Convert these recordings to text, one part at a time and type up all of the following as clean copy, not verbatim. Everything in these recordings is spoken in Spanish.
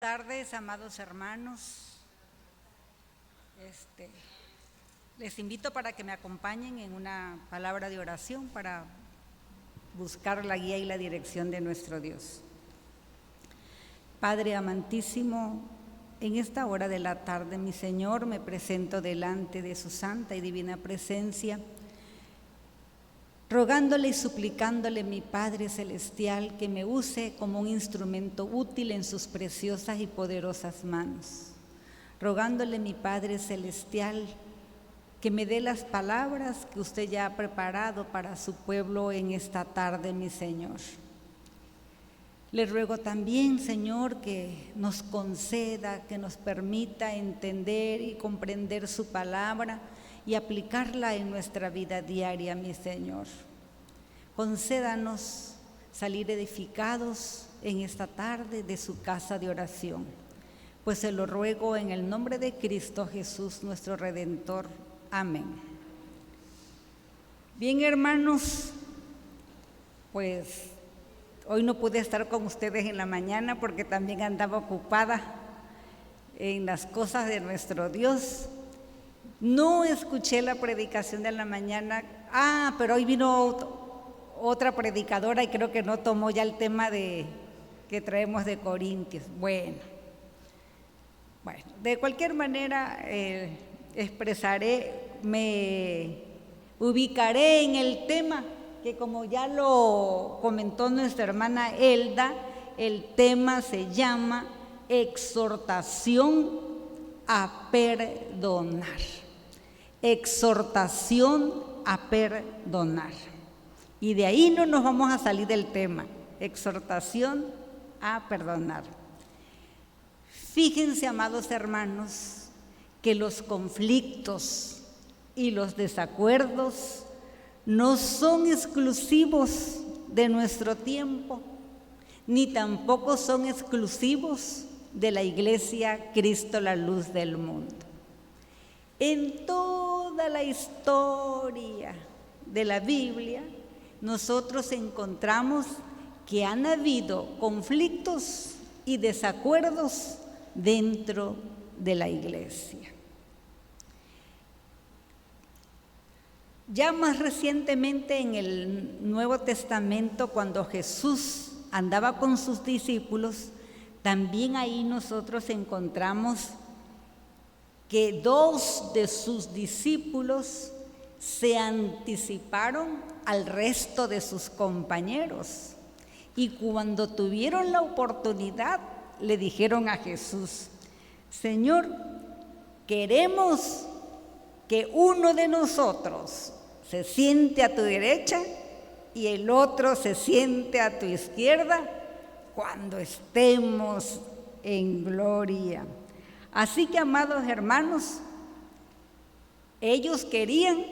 Buenas tardes, amados hermanos. Les invito para que me acompañen en una palabra de oración para buscar la guía y la dirección de nuestro Dios. Padre amantísimo, en esta hora de la tarde, mi Señor, me presento delante de su santa y divina presencia, rogándole y suplicándole, mi Padre Celestial, que me use como un instrumento útil en sus preciosas y poderosas manos. Rogándole, mi Padre Celestial, que me dé las palabras que usted ya ha preparado para su pueblo en esta tarde, mi Señor. Le ruego también, Señor, que nos conceda, que nos permita entender y comprender su palabra y aplicarla en nuestra vida diaria, mi Señor. Concédanos salir edificados en esta tarde de su casa de oración, pues se lo ruego en el nombre de Cristo Jesús, nuestro Redentor. Amén. Bien, hermanos, pues hoy no pude estar con ustedes en la mañana porque también andaba ocupada en las cosas de nuestro Dios. No escuché la predicación de la mañana, pero hoy vino otra predicadora y creo que no tomó ya el tema que traemos de Corintios. Bueno, de cualquier manera me ubicaré en el tema que, como ya lo comentó nuestra hermana Elda, el tema se llama exhortación a perdonar. Exhortación a perdonar. Y de ahí no nos vamos a salir del tema, exhortación a perdonar. Fíjense, amados hermanos, que los conflictos y los desacuerdos no son exclusivos de nuestro tiempo, ni tampoco son exclusivos de la Iglesia Cristo, la luz del mundo. En toda la historia de la Biblia, nosotros encontramos que han habido conflictos y desacuerdos dentro de la Iglesia. Ya más recientemente en el Nuevo Testamento, cuando Jesús andaba con sus discípulos, también ahí nosotros encontramos que dos de sus discípulos se anticiparon al resto de sus compañeros y cuando tuvieron la oportunidad le dijeron a Jesús: Señor, queremos que uno de nosotros se siente a tu derecha y el otro se siente a tu izquierda cuando estemos en gloria. Así que, amados hermanos, ellos querían,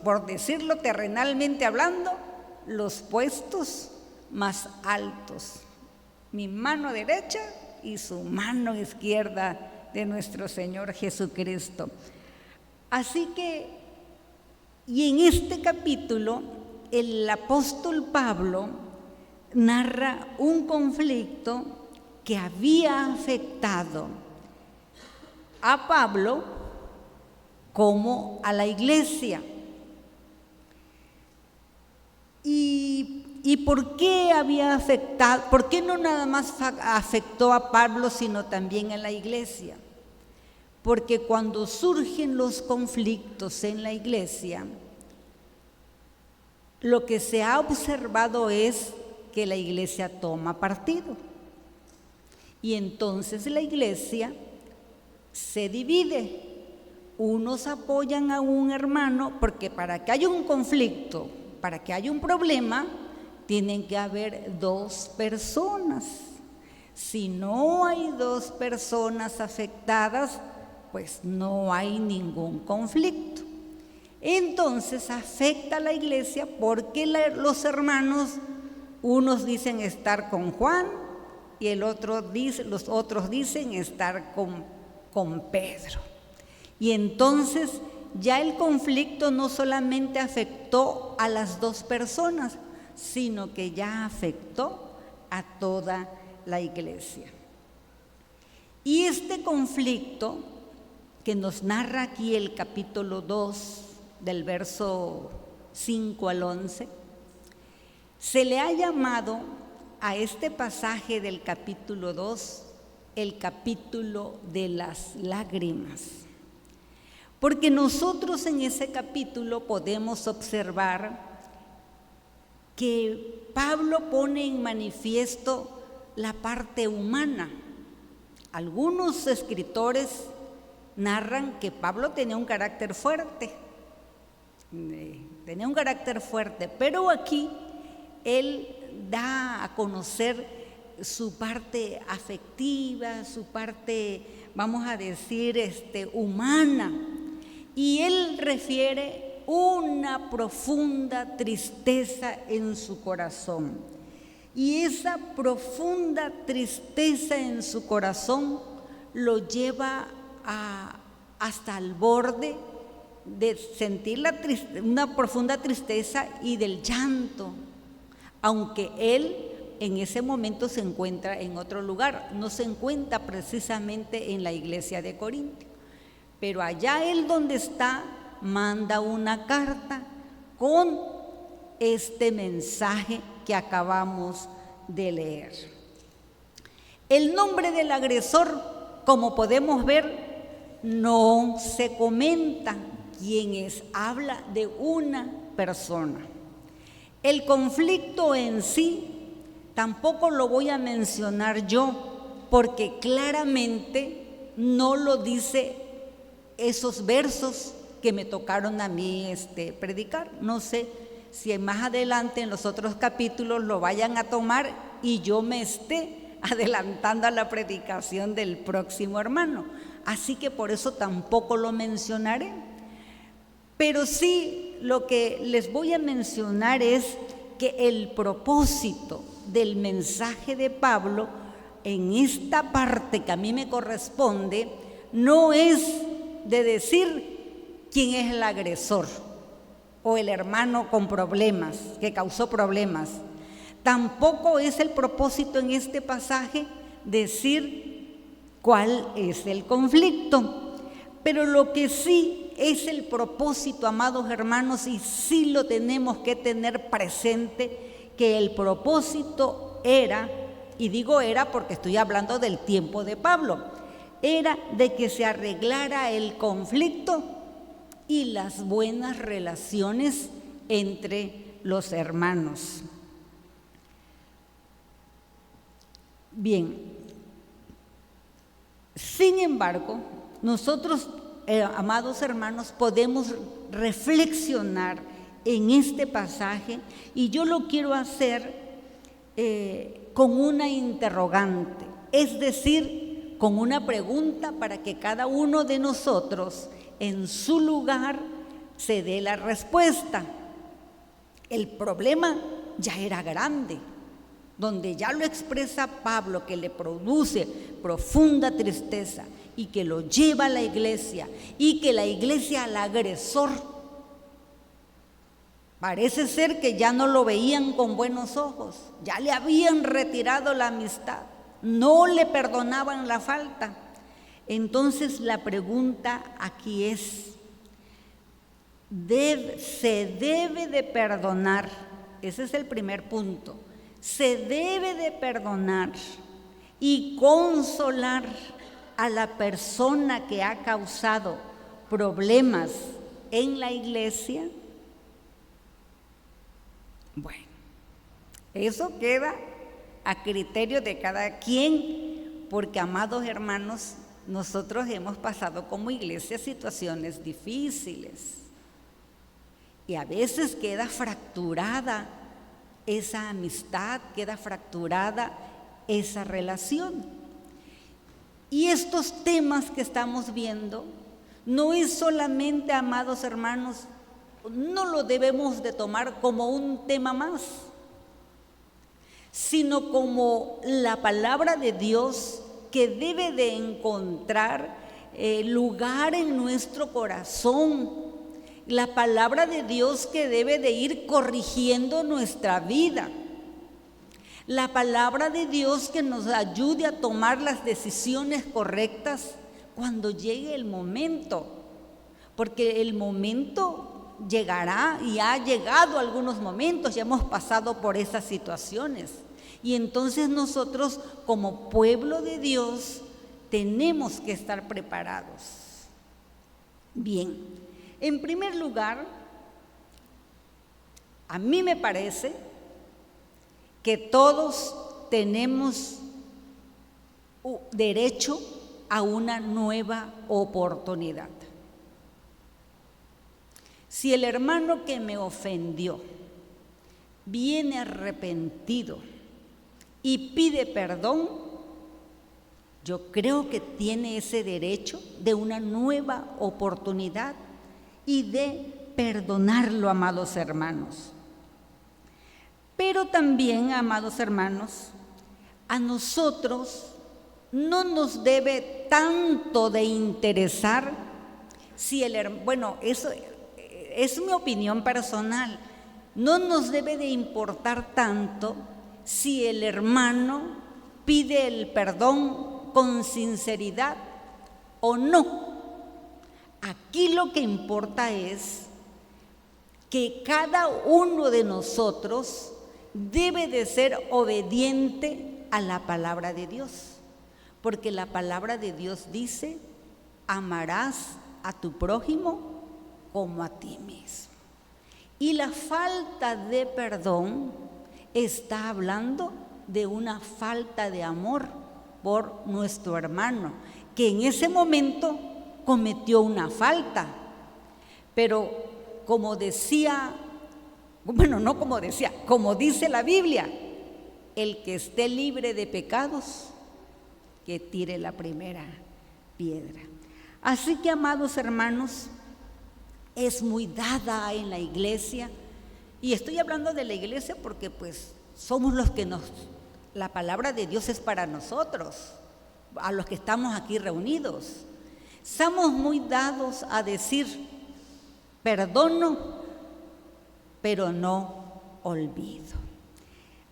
por decirlo terrenalmente hablando, los puestos más altos, mi mano derecha y su mano izquierda de nuestro Señor Jesucristo. Así que, y en este capítulo, el apóstol Pablo narra un conflicto que había afectado a Pablo como a la iglesia. ¿Y por qué había afectado? ¿Por qué no nada más afectó a Pablo, sino también a la iglesia? Porque cuando surgen los conflictos en la iglesia, lo que se ha observado es que la iglesia toma partido. Y entonces la iglesia se divide. Unos apoyan a un hermano porque para que haya un conflicto, para que haya un problema, tienen que haber dos personas. Si no hay dos personas afectadas, pues no hay ningún conflicto. Entonces afecta a la iglesia porque los hermanos, unos dicen estar con Juan y los otros dicen estar con Pedro. Y entonces ya el conflicto no solamente afectó a las dos personas, sino que ya afectó a toda la iglesia. este conflicto que nos narra aquí el capítulo 2, del verso 5 al 11, se le ha llamado a este pasaje del capítulo 2 el capítulo de las lágrimas, porque nosotros en ese capítulo podemos observar que Pablo pone en manifiesto la parte humana. Algunos escritores narran que Pablo tenía un carácter fuerte, pero aquí él da a conocer su parte afectiva, su parte, vamos a decir, humana, y él refiere una profunda tristeza en su corazón. Y esa profunda tristeza en su corazón lo lleva hasta el borde de sentir una profunda tristeza y del llanto, aunque él en ese momento se encuentra en otro lugar, no se encuentra precisamente en la iglesia de Corinto, pero allá él donde está manda una carta con este mensaje que acabamos de leer. El nombre del agresor, como podemos ver, no se comenta quién es, habla de una persona. El conflicto en sí tampoco lo voy a mencionar yo, porque claramente no lo dice esos versos que me tocaron a mí predicar. No sé si más adelante en los otros capítulos lo vayan a tomar y yo me esté adelantando a la predicación del próximo hermano. Así que por eso tampoco lo mencionaré. Pero sí, lo que les voy a mencionar es que el propósito del mensaje de Pablo en esta parte que a mí me corresponde no es de decir quién es el agresor o el hermano con problemas, que causó problemas. Tampoco es el propósito en este pasaje decir cuál es el conflicto, pero lo que sí es el propósito, amados hermanos, y sí lo tenemos que tener presente, que el propósito era, y digo era porque estoy hablando del tiempo de Pablo, era de que se arreglara el conflicto y las buenas relaciones entre los hermanos. Bien, sin embargo, nosotros, amados hermanos, podemos reflexionar en este pasaje, y yo lo quiero hacer con una interrogante, es decir, con una pregunta para que cada uno de nosotros en su lugar se dé la respuesta. El problema ya era grande, donde ya lo expresa Pablo, que le produce profunda tristeza y que lo lleva a la iglesia, y que la iglesia al agresor parece ser que ya no lo veían con buenos ojos, ya le habían retirado la amistad, no le perdonaban la falta. Entonces la pregunta aquí es, ¿se debe de perdonar? Ese es el primer punto. Se debe de perdonar y consolar a la persona que ha causado problemas en la iglesia. Bueno, eso queda a criterio de cada quien, porque, amados hermanos, nosotros hemos pasado como iglesia situaciones difíciles y a veces queda fracturada esa amistad, queda fracturada esa relación. Y estos temas que estamos viendo no es solamente, amados hermanos, no lo debemos de tomar como un tema más, sino como la palabra de Dios que debe de encontrar lugar en nuestro corazón, la palabra de Dios que debe de ir corrigiendo nuestra vida, La palabra de Dios que nos ayude a tomar las decisiones correctas cuando llegue el momento, porque el momento llegará y ha llegado algunos momentos, ya hemos pasado por esas situaciones. Y entonces nosotros como pueblo de Dios tenemos que estar preparados. Bien, en primer lugar, a mí me parece que todos tenemos derecho a una nueva oportunidad. Si el hermano que me ofendió viene arrepentido y pide perdón, yo creo que tiene ese derecho de una nueva oportunidad y de perdonarlo, amados hermanos. Pero también, amados hermanos, a nosotros no nos debe tanto de interesar si eso es mi opinión personal, no nos debe de importar tanto si el hermano pide el perdón con sinceridad o no. Aquí lo que importa es que cada uno de nosotros debe de ser obediente a la palabra de Dios, porque la palabra de Dios dice: amarás a tu prójimo como a ti mismo. Y la falta de perdón está hablando de una falta de amor por nuestro hermano, que en ese momento cometió una falta, pero como dice la Biblia, el que esté libre de pecados, que tire la primera piedra. Así que, amados hermanos, es muy dada en la iglesia, y estoy hablando de la iglesia porque pues somos los que la palabra de Dios es para nosotros, a los que estamos aquí reunidos. Somos muy dados a decir: perdono, pero no olvido.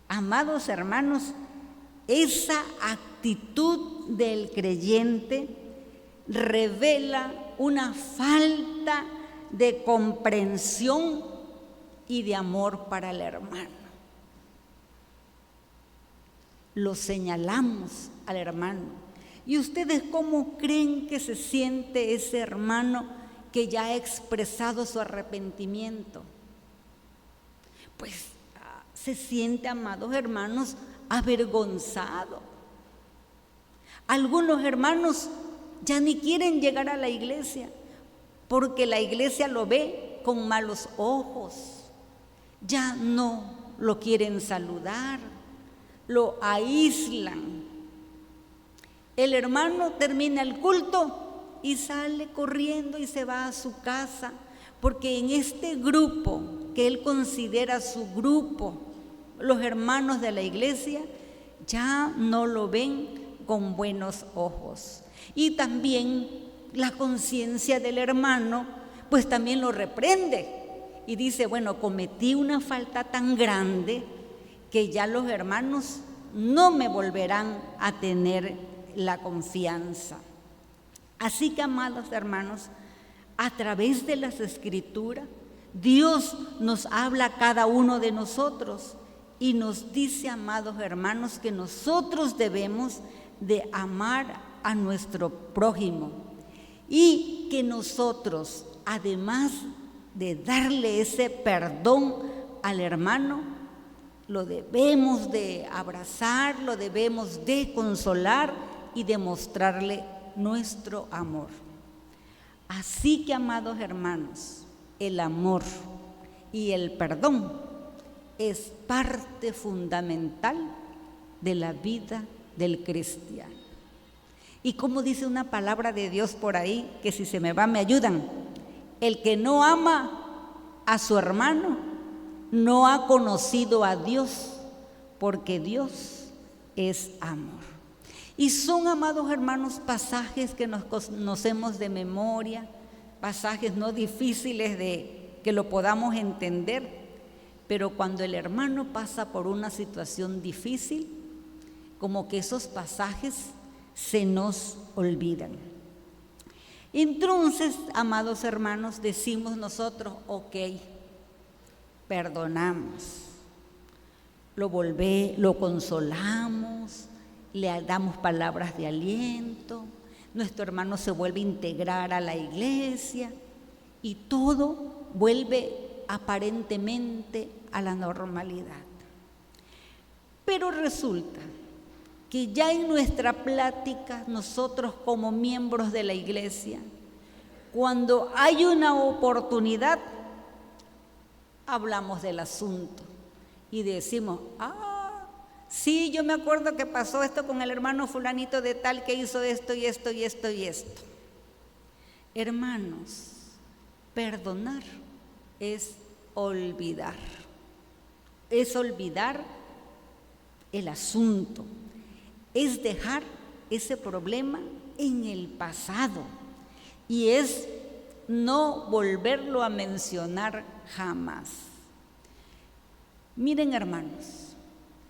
Amados hermanos, esa actitud del creyente revela una falta de comprensión y de amor para el hermano. Lo señalamos al hermano. ¿Y ustedes cómo creen que se siente ese hermano que ya ha expresado su arrepentimiento? Pues se siente, amados hermanos, avergonzado. Algunos hermanos ya ni quieren llegar a la iglesia porque la iglesia lo ve con malos ojos. Ya no lo quieren saludar, lo aíslan. El hermano termina el culto y sale corriendo y se va a su casa, porque en este grupo que él considera su grupo, los hermanos de la iglesia, ya no lo ven con buenos ojos. Y también la conciencia del hermano pues también lo reprende y dice: bueno, cometí una falta tan grande que ya los hermanos no me volverán a tener la confianza. Así que, amados hermanos, a través de las Escrituras, Dios nos habla a cada uno de nosotros y nos dice, amados hermanos, que nosotros debemos de amar a nuestro prójimo y que nosotros, además de darle ese perdón al hermano, lo debemos de abrazar, lo debemos de consolar y demostrarle nuestro amor. Así que, amados hermanos, el amor y el perdón es parte fundamental de la vida del cristiano. Y como dice una palabra de Dios por ahí, que si se me va me ayudan: el que no ama a su hermano no ha conocido a Dios, porque Dios es amor. Y son, amados hermanos, pasajes que nos conocemos de memoria, pasajes no difíciles de que lo podamos entender, pero cuando el hermano pasa por una situación difícil, como que esos pasajes se nos olvidan. Entonces, amados hermanos, decimos nosotros, ok, perdonamos, lo consolamos, le damos palabras de aliento, nuestro hermano se vuelve a integrar a la iglesia y todo vuelve aparentemente a la normalidad. Pero resulta que ya en nuestra plática, nosotros como miembros de la iglesia, cuando hay una oportunidad, hablamos del asunto y decimos, sí, yo me acuerdo que pasó esto con el hermano fulanito de tal que hizo esto y esto y esto y esto. Hermanos, perdonar es olvidar el asunto, es dejar ese problema en el pasado y es no volverlo a mencionar jamás. Miren, hermanos,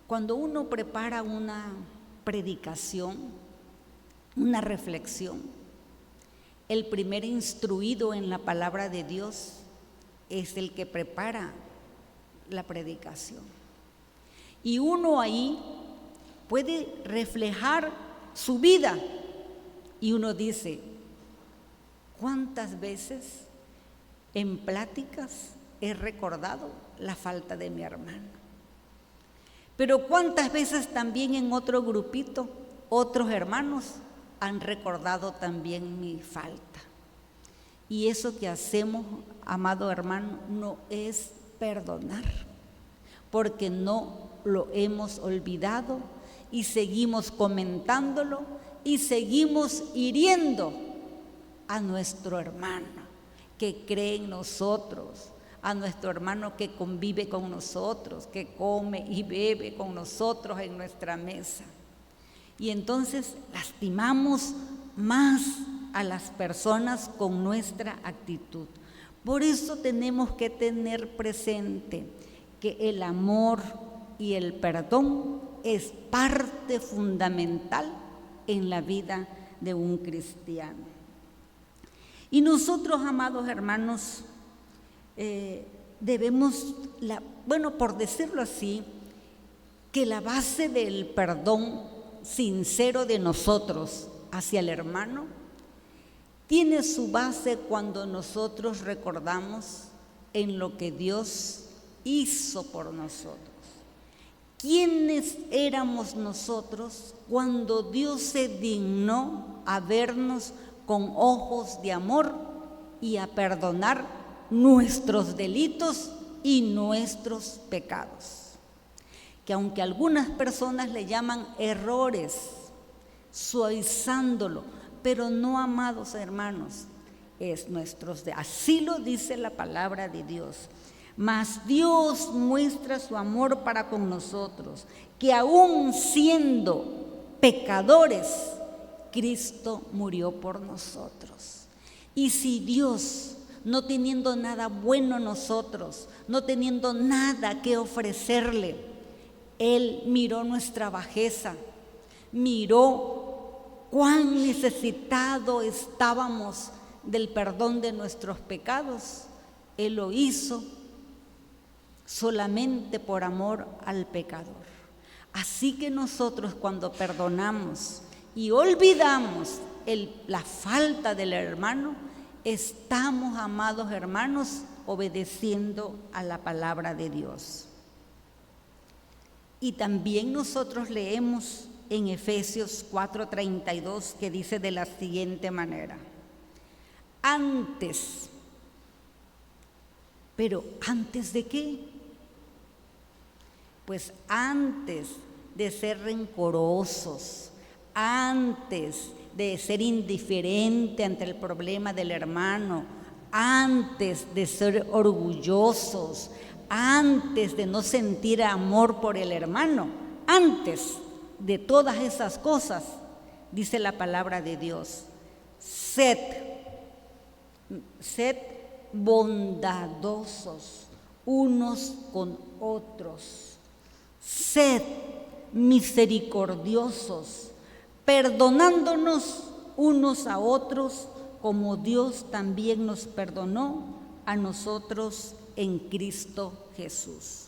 cuando uno prepara una predicación, una reflexión, el primer instruido en la palabra de Dios es el que prepara la predicación. Y uno ahí puede reflejar su vida y uno dice, ¿cuántas veces en pláticas he recordado la falta de mi hermano? Pero ¿cuántas veces también en otro grupito, otros hermanos han recordado también mi falta? Y eso que hacemos, amado hermano, no es perdonar, porque no lo hemos olvidado y seguimos comentándolo y seguimos hiriendo a nuestro hermano que cree en nosotros, a nuestro hermano que convive con nosotros, que come y bebe con nosotros en nuestra mesa. Y entonces lastimamos más a las personas con nuestra actitud. Por eso tenemos que tener presente que el amor y el perdón es parte fundamental en la vida de un cristiano. Y nosotros, amados hermanos, debemos, por decirlo así, que la base del perdón sincero de nosotros hacia el hermano tiene su base cuando nosotros recordamos en lo que Dios hizo por nosotros. ¿Quiénes éramos nosotros cuando Dios se dignó a vernos con ojos de amor y a perdonar nuestros delitos y nuestros pecados? Que aunque algunas personas le llaman errores, suavizándolo, pero no, amados hermanos, es nuestros de así lo dice la palabra de Dios. Mas Dios muestra su amor para con nosotros, que aún siendo pecadores, Cristo murió por nosotros. Y si Dios, no teniendo nada bueno nosotros, no teniendo nada que ofrecerle, Él miró nuestra bajeza, miró cuán necesitado estábamos del perdón de nuestros pecados, Él lo hizo solamente por amor al pecador. Así que nosotros cuando perdonamos y olvidamos la falta del hermano, estamos, amados hermanos, obedeciendo a la palabra de Dios. Y también nosotros leemos en Efesios 4:32 que dice de la siguiente manera: antes, ¿pero antes de qué? Pues antes de ser rencorosos, antes de ser indiferente ante el problema del hermano, antes de ser orgullosos, antes de no sentir amor por el hermano, antes de todas esas cosas, dice la palabra de Dios, sed bondadosos unos con otros. Sed misericordiosos, perdonándonos unos a otros, como Dios también nos perdonó a nosotros en Cristo Jesús.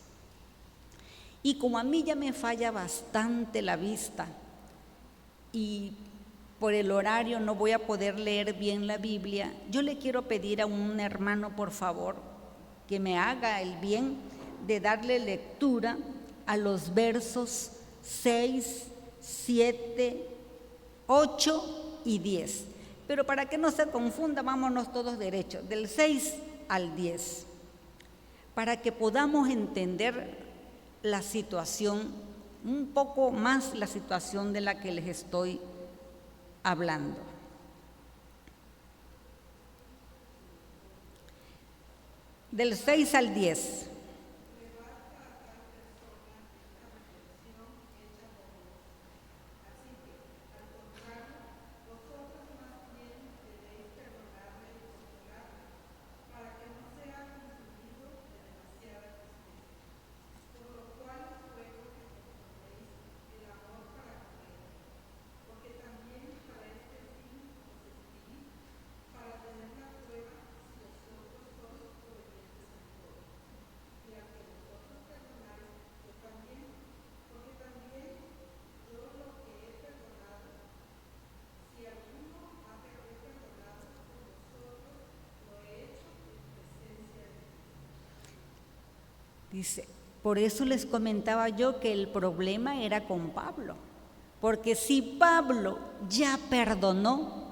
Y como a mí ya me falla bastante la vista y por el horario no voy a poder leer bien la Biblia, yo le quiero pedir a un hermano, por favor, que me haga el bien de darle lectura a los versos 6, 7, 8 y 10. Pero para que no se confunda, vámonos todos derechos, del 6 al 10, para que podamos entender la situación, un poco más la situación de la que les estoy hablando. Del 6 al 10. Dice, por eso les comentaba yo que el problema era con Pablo, porque si Pablo ya perdonó,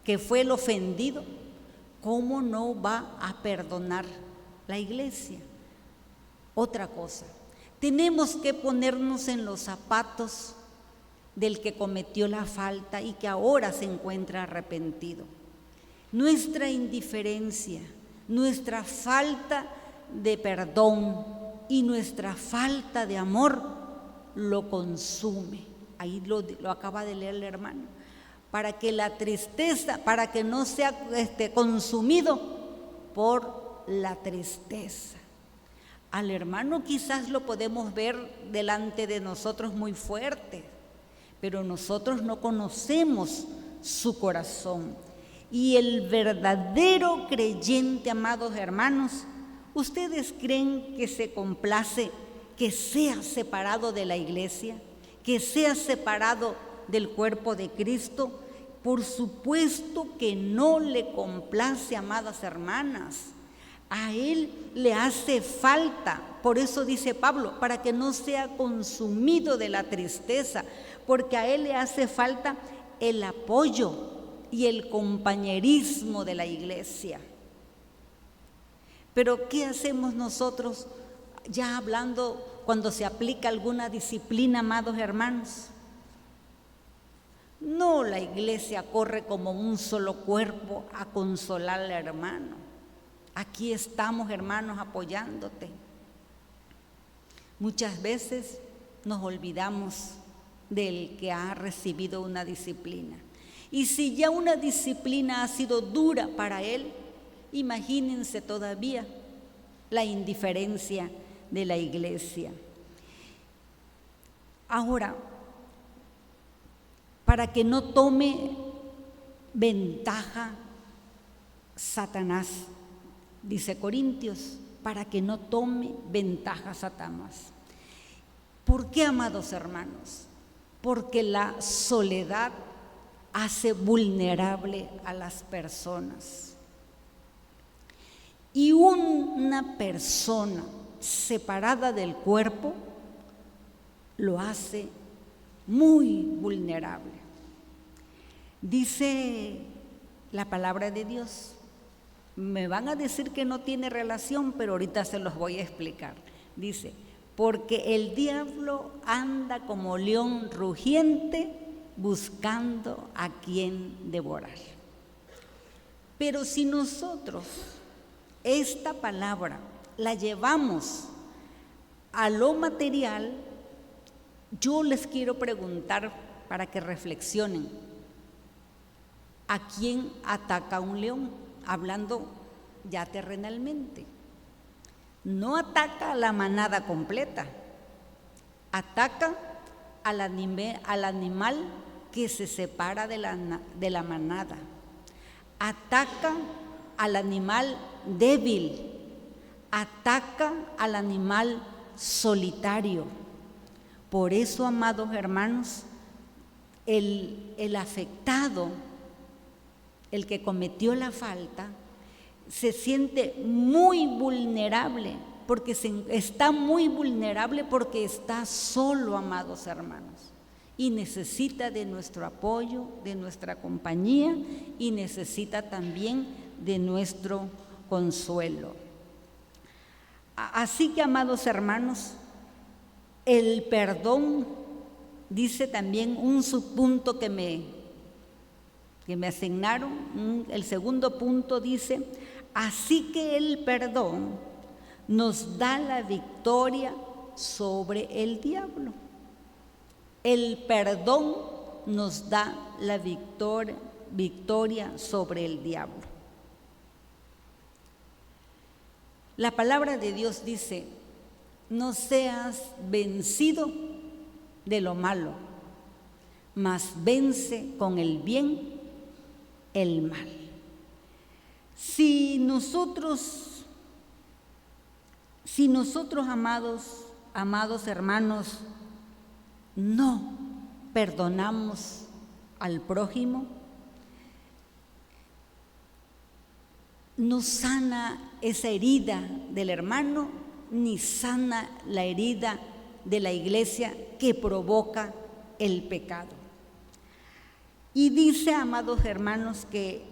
que fue el ofendido, ¿cómo no va a perdonar la iglesia? Otra cosa, tenemos que ponernos en los zapatos del que cometió la falta y que ahora se encuentra arrepentido. Nuestra indiferencia, nuestra falta de perdón y nuestra falta de amor lo consume. Ahí lo acaba de leer el hermano. Para que la tristeza, para que no sea consumido por la tristeza. Al hermano quizás lo podemos ver delante de nosotros muy fuerte, pero nosotros no conocemos su corazón. Y el verdadero creyente, amados hermanos, ¿ustedes creen que se complace que sea separado de la iglesia, que sea separado del cuerpo de Cristo? Por supuesto que no le complace, amadas hermanas. A él le hace falta, por eso dice Pablo, para que no sea consumido de la tristeza, porque a él le hace falta el apoyo y el compañerismo de la iglesia. Pero ¿qué hacemos nosotros ya hablando cuando se aplica alguna disciplina, amados hermanos? No, la iglesia corre como un solo cuerpo a consolar al hermano. Aquí estamos, hermanos, apoyándote. Muchas veces nos olvidamos del que ha recibido una disciplina. Y si ya una disciplina ha sido dura para él, imagínense todavía la indiferencia de la iglesia. Ahora, para que no tome ventaja Satanás, dice Corintios, para que no tome ventaja Satanás. ¿Por qué, amados hermanos? Porque la soledad hace vulnerable a las personas. Y una persona separada del cuerpo lo hace muy vulnerable. Dice la palabra de Dios, me van a decir que no tiene relación, pero ahorita se los voy a explicar. Dice, porque el diablo anda como león rugiente buscando a quien devorar. Pero si nosotros esta palabra la llevamos a lo material, yo les quiero preguntar para que reflexionen, ¿a quién ataca un león? Hablando ya terrenalmente. no ataca a la manada completa, ataca al animal que se separa de la manada, ataca al animal débil, ataca al animal solitario. Por eso, amados hermanos, el afectado, el que cometió la falta, se siente muy vulnerable, porque está muy vulnerable porque está solo, amados hermanos, y necesita de nuestro apoyo, de nuestra compañía, y necesita también de nuestro consuelo. Así que, amados hermanos, el perdón, dice también un subpunto que me asignaron, el segundo punto dice: así que el perdón nos da la victoria sobre el diablo. El perdón nos da la victoria sobre el diablo. La palabra de Dios dice: no seas vencido de lo malo, mas vence con el bien el mal. Si nosotros, amados hermanos, no perdonamos al prójimo, no sana esa herida del hermano, ni sana la herida de la iglesia que provoca el pecado. Y dice, amados hermanos, que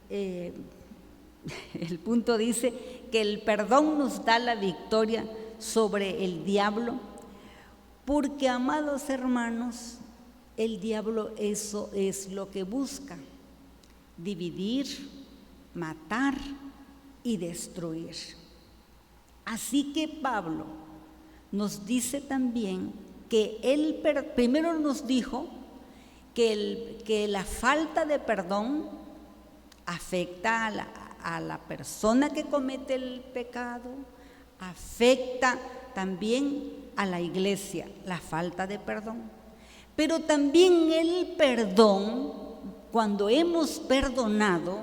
el punto dice que el perdón nos da la victoria sobre el diablo, porque, amados hermanos, el diablo eso es lo que busca: dividir, matar y destruir. Así que Pablo nos dice también que primero nos dijo que la falta de perdón afecta a la persona que comete el pecado, afecta también a la iglesia, la falta de perdón. Pero también el perdón, cuando hemos perdonado,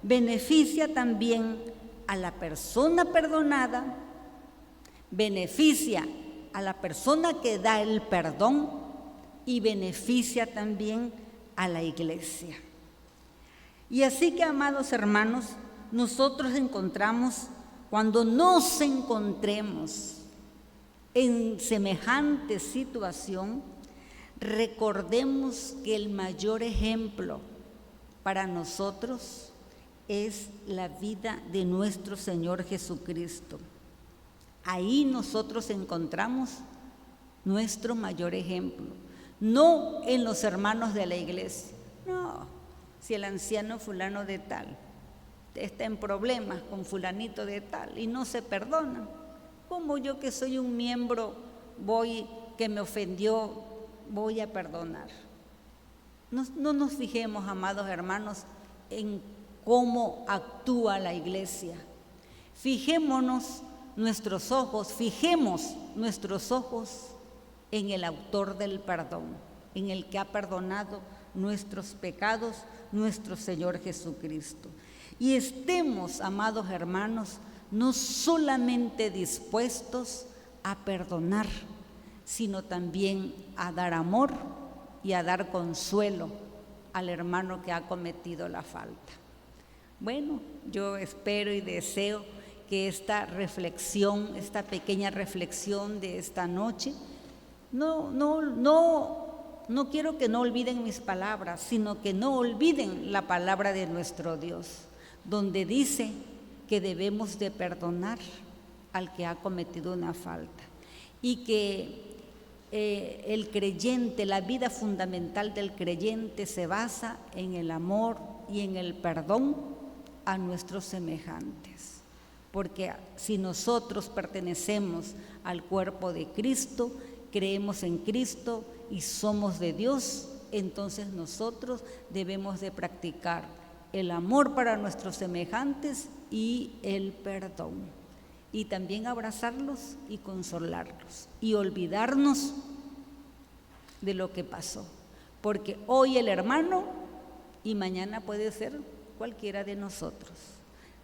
beneficia también a la persona perdonada, beneficia a la persona que da el perdón y beneficia también a la iglesia. Y así que, amados hermanos, nosotros cuando nos encontremos en semejante situación, recordemos que el mayor ejemplo para nosotros es la vida de nuestro Señor Jesucristo. Ahí nosotros encontramos nuestro mayor ejemplo, no en los hermanos de la iglesia. No, si el anciano fulano de tal está en problemas con fulanito de tal y no se perdona, ¿cómo yo, que soy un miembro, que me ofendió, voy a perdonar? No nos fijemos, amados hermanos, en cómo actúa la iglesia. Fijemos nuestros ojos en el autor del perdón, en el que ha perdonado nuestros pecados, nuestro Señor Jesucristo. Y estemos, amados hermanos, no solamente dispuestos a perdonar, sino también a dar amor y a dar consuelo al hermano que ha cometido la falta. Bueno, yo espero y deseo que esta pequeña reflexión de esta noche, no quiero que no olviden mis palabras, sino que no olviden la palabra de nuestro Dios, donde dice que debemos de perdonar al que ha cometido una falta, y que el creyente, la vida fundamental del creyente se basa en el amor y en el perdón a nuestros semejantes. Porque si nosotros pertenecemos al cuerpo de Cristo, creemos en Cristo y somos de Dios, entonces nosotros debemos de practicar el amor para nuestros semejantes y el perdón. y también abrazarlos y consolarlos y olvidarnos de lo que pasó, porque hoy el hermano y mañana puede ser cualquiera de nosotros.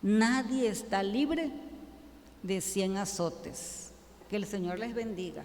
Nadie está libre de 100 azotes. Que el Señor les bendiga.